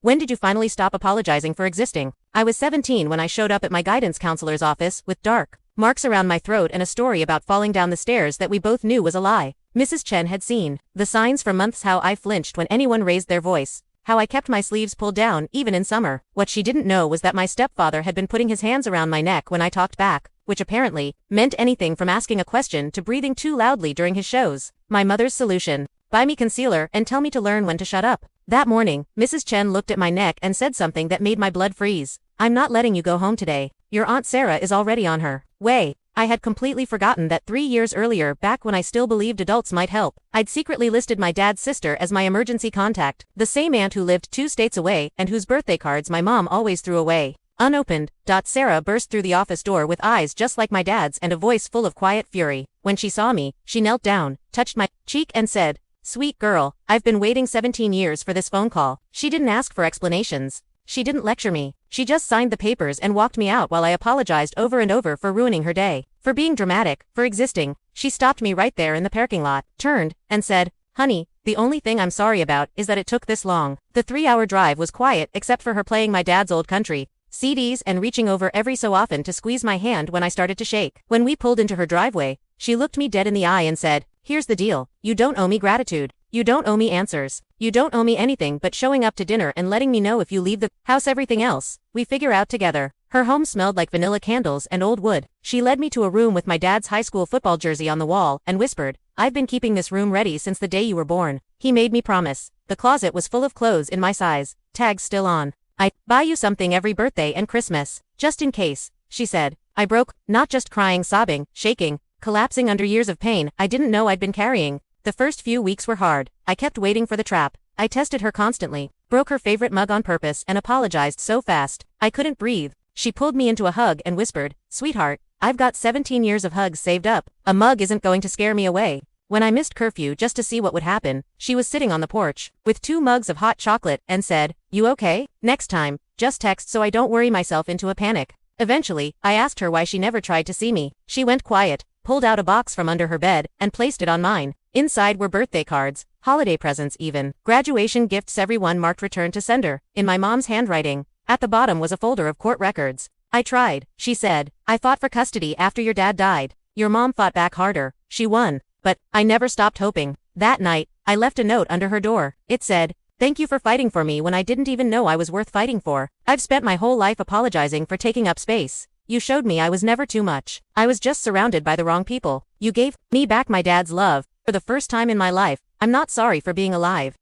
When did you finally stop apologizing for existing? I was 17 when I showed up at my guidance counselor's office with dark marks around my throat and a story about falling down the stairs that we both knew was a lie. Mrs. Chen had seen the signs for months, how I flinched when anyone raised their voice, how I kept my sleeves pulled down even in summer. What she didn't know was that my stepfather had been putting his hands around my neck when I talked back, which apparently meant anything from asking a question to breathing too loudly during his shows. My mother's solution: buy me concealer and tell me to learn when to shut up. That morning, Mrs. Chen looked at my neck and said something that made my blood freeze. I'm not letting you go home today. Your Aunt Sarah is already on her way. I had completely forgotten that 3 years earlier, back when I still believed adults might help, I'd secretly listed my dad's sister as my emergency contact, the same aunt who lived 2 states away and whose birthday cards my mom always threw away. Unopened. Sarah burst through the office door with eyes just like my dad's and a voice full of quiet fury. When she saw me, she knelt down, touched my cheek and said, "Sweet girl, I've been waiting 17 years for this phone call." She didn't ask for explanations. She didn't lecture me. She just signed the papers and walked me out while I apologized over and over for ruining her day, for being dramatic, for existing. She stopped me right there in the parking lot, turned, and said, "Honey, the only thing I'm sorry about is that it took this long." The 3-hour drive was quiet except for her playing my dad's old country CDs and reaching over every so often to squeeze my hand when I started to shake. When we pulled into her driveway, she looked me dead in the eye and said, "Here's the deal. You don't owe me gratitude. You don't owe me answers. You don't owe me anything but showing up to dinner and letting me know if you leave the house. Everything else, we figure out together." Her home smelled like vanilla candles and old wood. She led me to a room with my dad's high school football jersey on the wall and whispered, "I've been keeping this room ready since the day you were born." He made me promise. The closet was full of clothes in my size, tags still on. "I buy you something every birthday and Christmas, just in case," she said. I broke, not just crying, sobbing, shaking, collapsing under years of pain I didn't know I'd been carrying. The first few weeks were hard. I kept waiting for the trap. I tested her constantly, broke her favorite mug on purpose and apologized so fast I couldn't breathe. She pulled me into a hug and whispered, "Sweetheart, I've got 17 years of hugs saved up. A mug isn't going to scare me away." When I missed curfew just to see what would happen, she was sitting on the porch with 2 mugs of hot chocolate and said, "You okay? Next time, just text so I don't worry myself into a panic." Eventually, I asked her why she never tried to see me. She went quiet, pulled out a box from under her bed, and placed it on mine. Inside were birthday cards, holiday presents even, graduation gifts, everyone marked return to sender, in my mom's handwriting. At the bottom was a folder of court records. "I tried," she said. "I fought for custody after your dad died. Your mom fought back harder. She won. But I never stopped hoping." That night, I left a note under her door. It said, "Thank you for fighting for me when I didn't even know I was worth fighting for. I've spent my whole life apologizing for taking up space. You showed me I was never too much. I was just surrounded by the wrong people. You gave me back my dad's love. For the first time in my life, I'm not sorry for being alive."